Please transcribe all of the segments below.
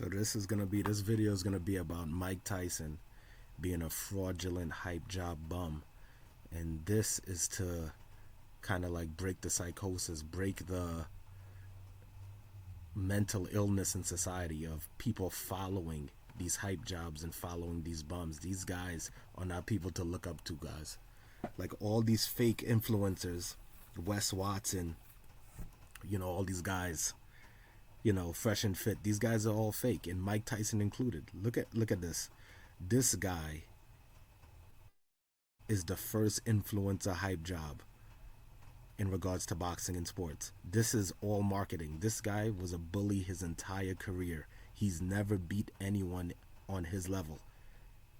So this video is gonna be about Mike Tyson being a fraudulent hype job bum, and this is to kind of like break the psychosis, break the mental illness in society of people following these hype jobs and following these bums. These guys are not people to look up to, guys. Like all these fake influencers, Wes Watson, all these guys, fresh and fit. These guys are all fake, and Mike Tyson included. Look at this. This guy is the first influencer hype job in regards to boxing and sports. This is all marketing. This guy was a bully his entire career. He's never beat anyone on his level.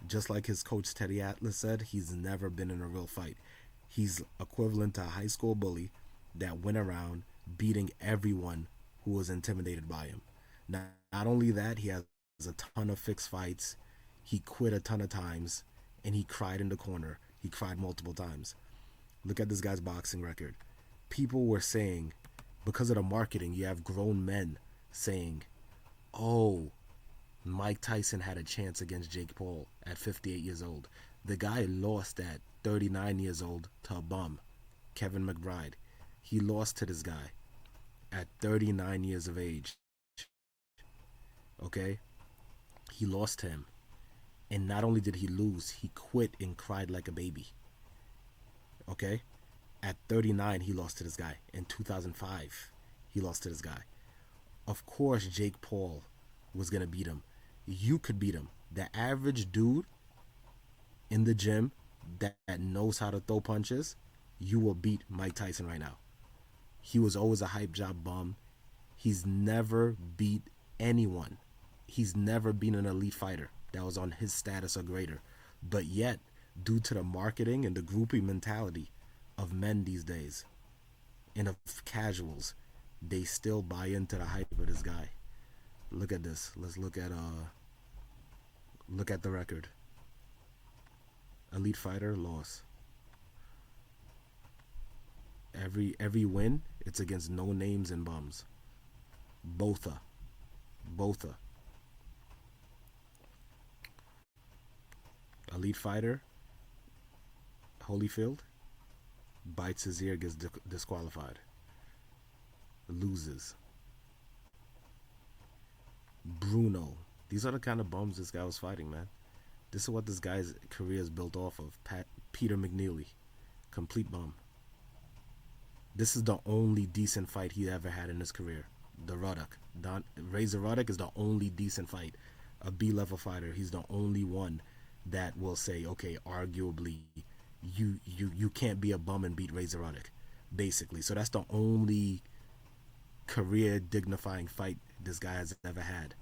Just like his coach Teddy Atlas said, he's never been in a real fight. He's equivalent to a high school bully that went around beating everyone who was intimidated by him. Not only that, he has a ton of fixed fights. He quit a ton of times, and he cried in the corner. He cried multiple times. Look at this guy's boxing record. People were saying, because of the marketing, you have grown men saying, oh, Mike Tyson had a chance against Jake Paul at 58 years old. The guy lost at 39 years old to a bum, Kevin McBride. He lost to this guy at 39 years of age. Okay? He lost to him. And not only did he lose, he quit and cried like a baby. Okay? At 39, he lost to this guy. In 2005, he lost to this guy. Of course, Jake Paul was going to beat him. You could beat him. The average dude in the gym that knows how to throw punches, you will beat Mike Tyson right now. He was always a hype job bum. He's never beat anyone. He's never been an elite fighter that was on his status or greater. But yet, due to the marketing and the groupie mentality of men these days and of casuals, they still buy into the hype of this guy. Look at this. Let's look at the record. Elite fighter, loss. Every win, it's against no names and bums. Botha. Elite fighter, Holyfield, bites his ear, gets disqualified. Loses. Bruno. These are the kind of bums this guy was fighting, man. This is what this guy's career is built off of. Peter McNeely. Complete bum. This is the only decent fight he ever had in his career. The Ruddock. Razor Ruddock is the only decent fight. A B-level fighter. He's the only one that will say, okay, arguably, you can't be a bum and beat Razor Ruddock, basically. So that's the only career dignifying fight this guy has ever had.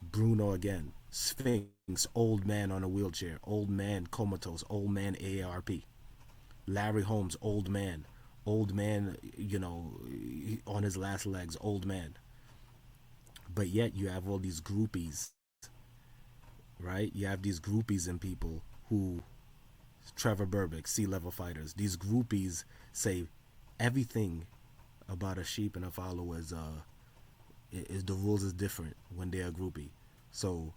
Bruno again. Sphinx, old man on a wheelchair, old man comatose, old man AARP. Larry Holmes, old man, on his last legs, old man. But yet you have all these groupies, right? You have these groupies in people who, Trevor Berbick, C-level fighters, these groupies say everything about a sheep and a follower is the rules is different when they're a groupie. So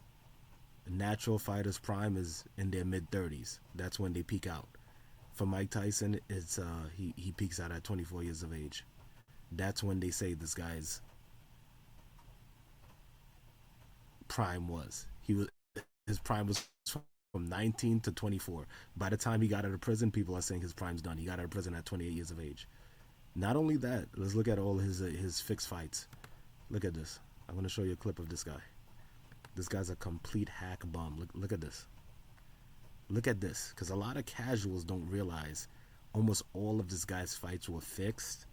natural fighters prime is in their mid-30s. That's when they peak out. For Mike Tyson, it's he peaks out at 24 years of age. That's when they say this guy's prime was. His prime was from 19 to 24. By the time he got out of prison, people are saying his prime's done. He got out of prison at 28 years of age. Not only that, let's look at all his fixed fights. Look at this. I'm going to show you a clip of this guy. This guy's a complete hack bum. Look at this. Look at this, because a lot of casuals don't realize almost all of this guy's fights were fixed.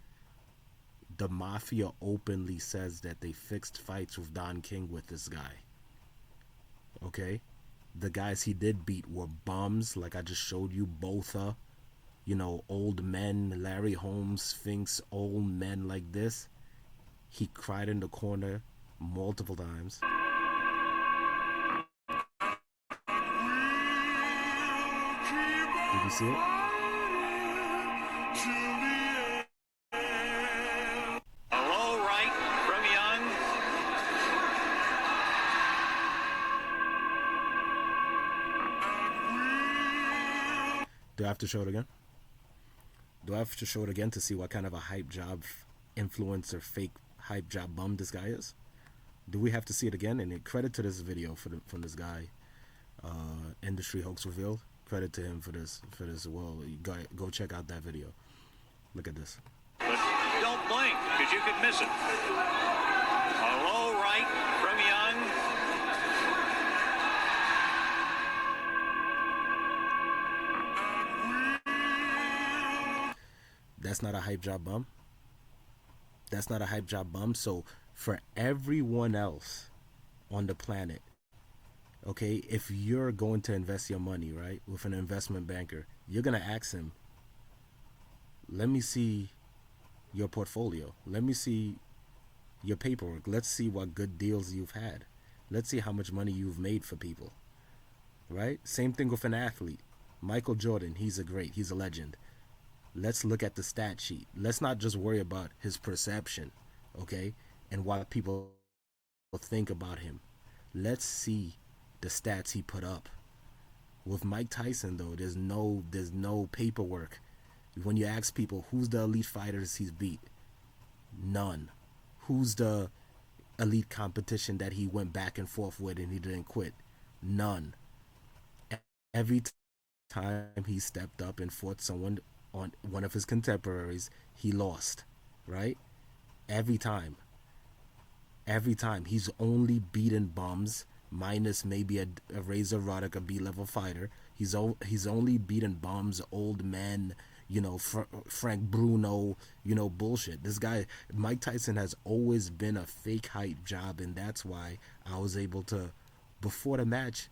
The Mafia openly says that they fixed fights with Don King with this guy. Okay? The guys he did beat were bums, like I just showed you, Botha, old men, Larry Holmes, Sphinx, old men like this. He cried in the corner multiple times. Did you see it? A low right from Young. Do I have to show it again? Do I have to show it again to see what kind of a hype job influencer, fake hype job bum this guy is? Do we have to see it again? And credit to this video from this guy, Industry Hoax Revealed. Credit to him for this. Well, you go check out that video. Look at this. But don't blink, because you could miss it. A low right from Young. That's not a hype job bum. That's not a hype job bum. So for everyone else on the planet, okay, if you're going to invest your money, right, with an investment banker, you're going to ask him, let me see your portfolio. Let me see your paperwork. Let's see what good deals you've had. Let's see how much money you've made for people, right? Same thing with an athlete. Michael Jordan, he's a legend. Let's look at the stat sheet. Let's not just worry about his perception, okay, and what people think about him. Let's see the stats he put up. With Mike Tyson, though, there's no paperwork. When you ask people who's the elite fighters he's beat, none. Who's the elite competition that he went back and forth with and he didn't quit? None. Every time he stepped up and fought someone on one of his contemporaries, he lost, right? Every time he's only beaten bums, minus maybe a Razor Ruddock, a B-level fighter. He's only beaten bums, old men, you know, Frank Bruno, you know, bullshit. This guy, Mike Tyson, has always been a fake hype job, and that's why I was able to, before the match,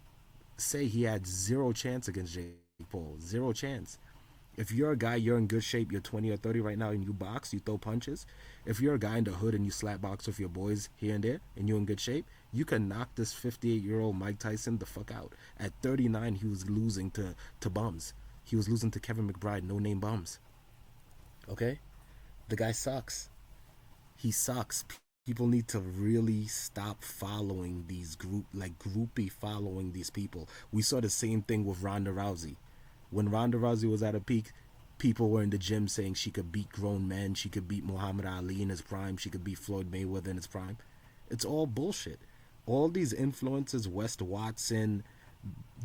say he had zero chance against Jake Paul. Zero chance. If you're a guy, you're in good shape, you're 20 or 30 right now, and you box, you throw punches. If you're a guy in the hood and you slap box with your boys here and there, and you're in good shape, you can knock this 58-year-old Mike Tyson the fuck out. At 39, he was losing to bums. He was losing to Kevin McBride, no-name bums. Okay? The guy sucks. He sucks. People need to really stop following these groupie following these people. We saw the same thing with Ronda Rousey. When Ronda Rousey was at her peak, people were in the gym saying she could beat grown men, she could beat Muhammad Ali in his prime, she could beat Floyd Mayweather in his prime. It's all bullshit. All these influencers, Wes Watson,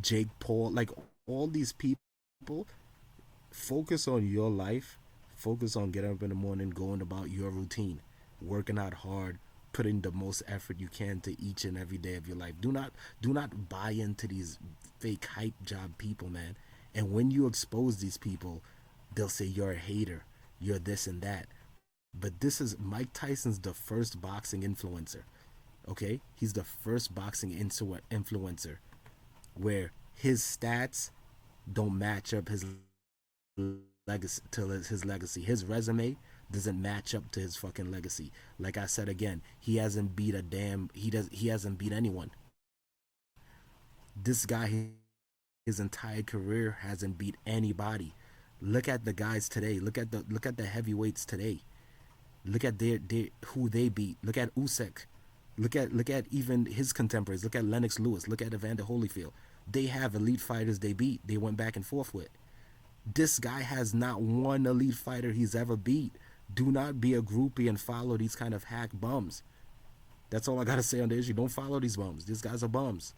Jake Paul, like all these people, focus on your life, focus on getting up in the morning, going about your routine, working out hard, putting the most effort you can to each and every day of your life. Do not buy into these fake hype job people, man. And when you expose these people, they'll say you're a hater, you're this and that. But this is Mike Tyson's the first boxing influencer. Okay? He's the first boxing influencer where his stats don't match up his legacy to his legacy. His resume doesn't match up to his fucking legacy. Like I said again, he hasn't beat he hasn't beat anyone. This guy, his entire career, hasn't beat anybody. Look at the guys today. Look at the heavyweights today. Look at who they beat. Look at Usyk. Look at even his contemporaries. Look at Lennox Lewis. Look at Evander Holyfield. They have elite fighters they beat. They went back and forth with. This guy has not one elite fighter he's ever beat. Do not be a groupie and follow these kind of hack bums. That's all I gotta say on the issue. Don't follow these bums. These guys are bums.